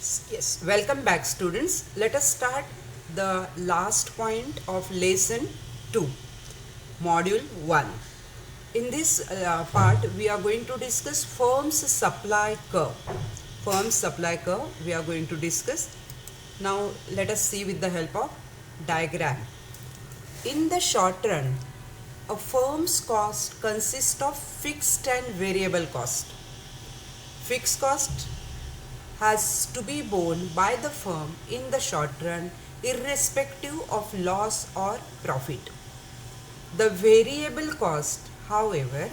Yes, welcome back students. Let us start the last point of lesson 2, module 1. In this part, we are going to discuss firm's supply curve. Firm's supply curve we are going to discuss. Now, let us see with the help of diagram. In the short run, a firm's cost consists of fixed and variable cost. Fixed cost has to be borne by the firm in the short run irrespective of loss or profit. The variable cost, however,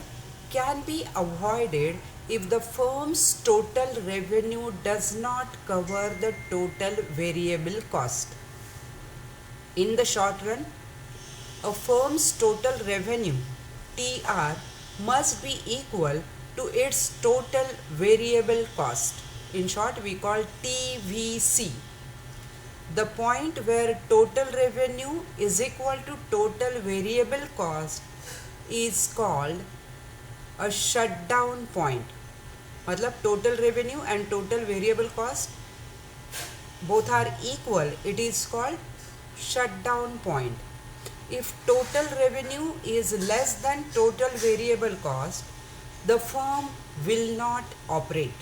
can be avoided if the firm's total revenue does not cover the total variable cost. In the short run, a firm's total revenue TR must be equal to its total variable cost. In short, we call TVC. The point where total revenue is equal to total variable cost is called a shutdown point. मतलब total revenue and total variable cost both are equal, it is called shutdown point. If total revenue is less than total variable cost, the firm will not operate.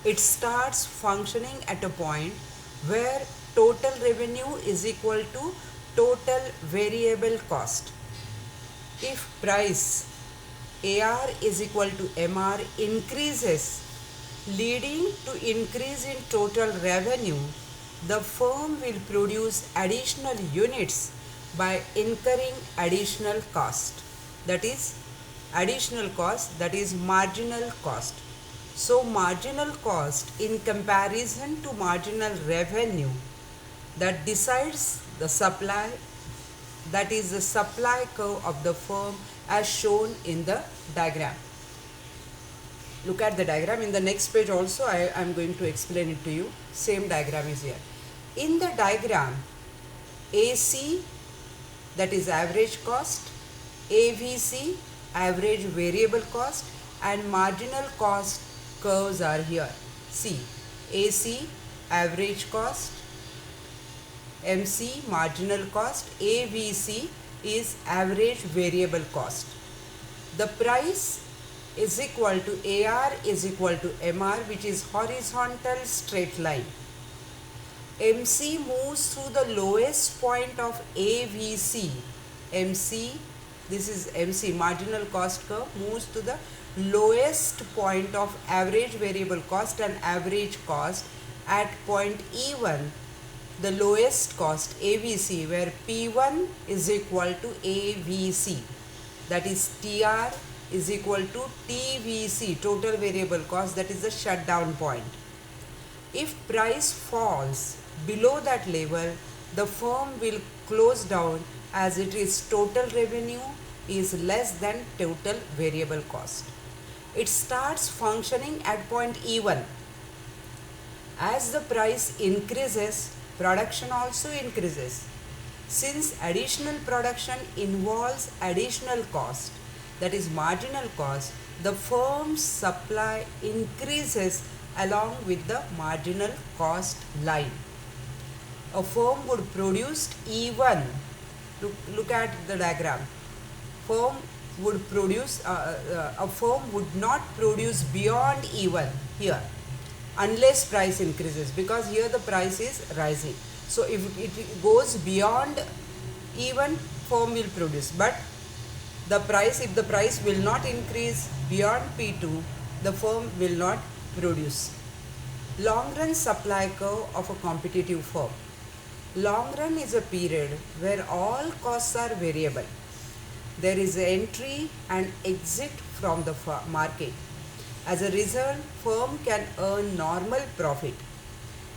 It starts functioning at a point where total revenue is equal to total variable cost. If price AR is equal to MR increases, leading to increase in total revenue, the firm will produce additional units by incurring additional cost. That is additional cost, that is marginal cost. So marginal cost in comparison to marginal revenue that decides the supply, that is the supply curve of the firm as shown in the diagram. Look at the diagram. In the next page also I am going to explain it to you. Same diagram is here. In the diagram, AC, that is average cost, AVC, average variable cost, and marginal cost curves are here. See, AC average cost, MC marginal cost, AVC is average variable cost. The price is equal to AR is equal to MR, which is horizontal straight line. MC moves through the lowest point of AVC. MC, this is MC marginal cost curve, moves to the lowest point of average variable cost and average cost at point E1, the lowest cost AVC, where P1 is equal to AVC, that is TR is equal to TVC, total variable cost, that is the shutdown point. If price falls below that level, the firm will close down as it is total revenue is less than total variable cost. It starts functioning at point E1. As the price increases, production also increases. Since additional production involves additional cost, that is marginal cost, the firm's supply increases along with the marginal cost line. A firm would produce E1. Look at the diagram. Firm would produce, a firm would not produce beyond E1 here unless price increases, because here the price is rising. So if it goes beyond E1, firm will produce, but the price, if the price will not increase beyond P2, the firm will not produce. Long run supply curve of a competitive firm. Long run is a period where all costs are variable. There is entry and exit from the market. As a result, firm can earn normal profit.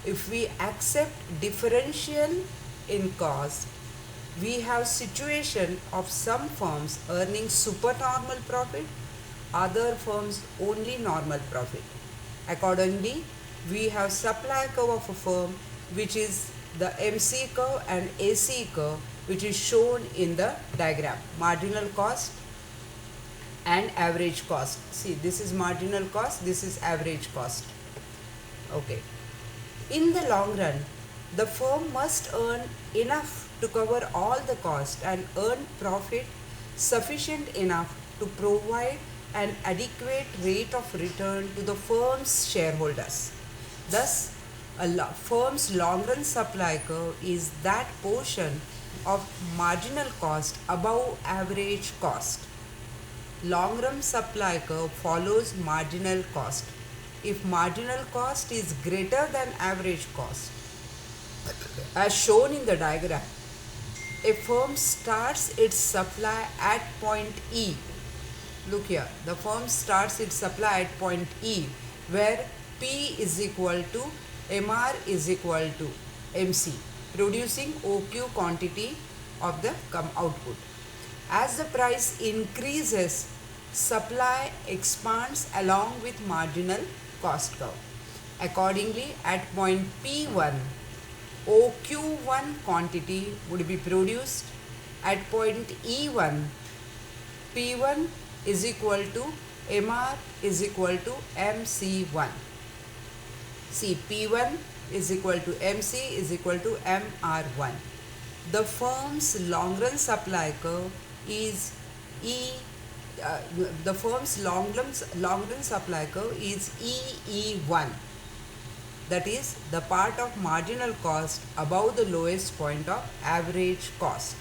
If we accept differential in cost, we have situation of some firms earning supernormal profit, other firms only normal profit. Accordingly, we have supply curve of a firm, which is the MC curve and AC curve, which is shown in the diagram. Marginal cost and average cost. See, this is marginal cost, this is average cost. Okay. In the long run, the firm must earn enough to cover all the cost and earn profit sufficient enough to provide an adequate rate of return to the firm's shareholders. Thus, firm's long run supply curve is that portion of marginal cost above average cost. Long run supply curve follows marginal cost. If marginal cost is greater than average cost, as shown in the diagram, a firm starts its supply at point E. Look here, the firm starts its supply at point E, where P is equal to MR is equal to MC, producing OQ quantity of the output. As the price increases, supply expands along with marginal cost curve. Accordingly, at point P1, OQ1 quantity would be produced. At point E1, P1 is equal to MR is equal to MC1. See, P1 is equal to MC is equal to MR1. The firm's long run supply curve is the firm's long run supply curve is EE1, that is the part of marginal cost above the lowest point of average cost.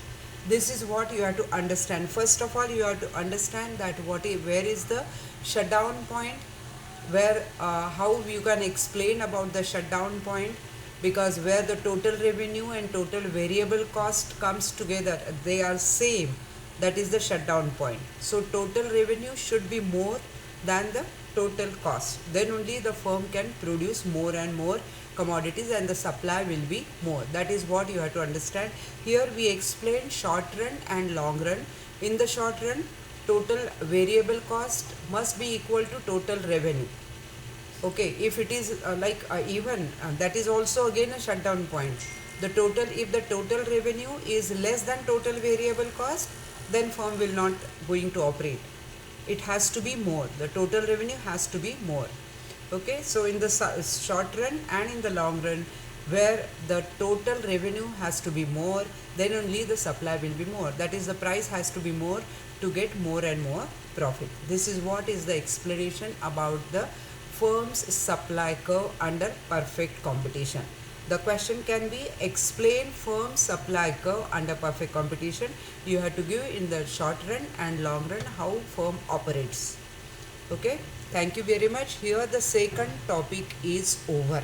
This is what you have to understand. First of all, you have to understand that where is the shutdown point, where how you can explain about the shutdown point, because where the total revenue and total variable cost comes together, they are same, that is the shutdown point. So total revenue should be more than the total cost, then only the firm can produce more and more commodities and the supply will be more. That is what you have to understand. Here we explain short run and long run. In the short run, total variable cost must be equal to total revenue. Okay, if it is that is also again a shutdown point. If the total revenue is less than total variable cost, then firm will not going to operate. It has to be more. The total revenue has to be more. Okay, so in the short run and in the long run, where the total revenue has to be more, then only the supply will be more. That is, the price has to be more to get more and more profit. This is what is the explanation about the firm's supply curve under perfect competition. The question can be explain firm supply curve under perfect competition. You have to give in the short run and long run how firm operates. Okay, thank you very much. Here the second topic is over.